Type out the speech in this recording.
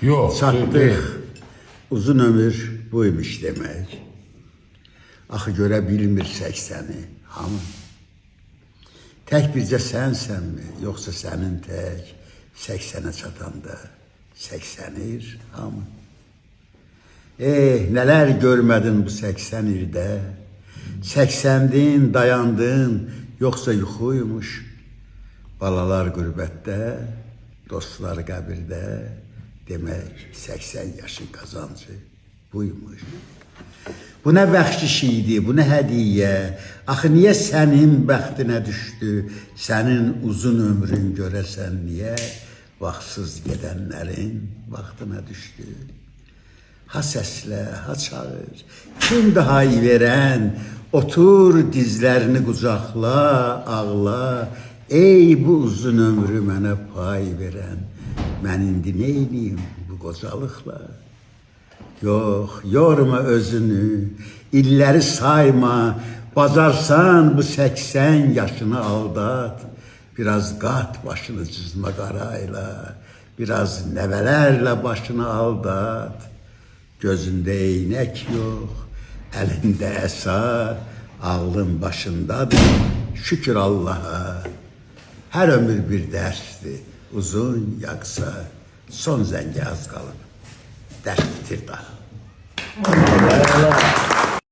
Yok. Çatdıq. Uzun ömür buymuş demək. Axı görə bilmir 80'i hamı. Tək bircə sənsənmi, yoxsa sənin tək 80'e çatanda 80'ir hamı. Nələr görmədin bu 80 ildə? 80'din, dayandın, yoxsa yuxuymuş. Balalar qürbətdə, dostlar qəbirdə, demək 80 yaşın qazancı buymuş. Bu nə bəxşiş idi, bu nə hədiyyə? Axı niyə sənin bəxtinə düşdü? Sənin uzun ömrün görəsən niyə vaxtsız gedənlərin vaxtına düşdü? Ha səslə, ha çağır, kim daha iyi verən? Otur dizlərini qucaqla, ağla. Ey bu uzun ömrü mənə pay verən, mən indi neyliyim bu qocalıqla? Yox, yorma özünü, illəri sayma, bacarsan bu 80 yaşını aldat. Biraz qat başını cızma qarayla, biraz nəvələrlə başını aldat. Gözündə eynək yox, əlində əsa, ağlın başındadır, şükür Allaha. Hər ömür bir dərsdir, uzun yaqsa, son zəngi az qalıb, dərs bitir daha.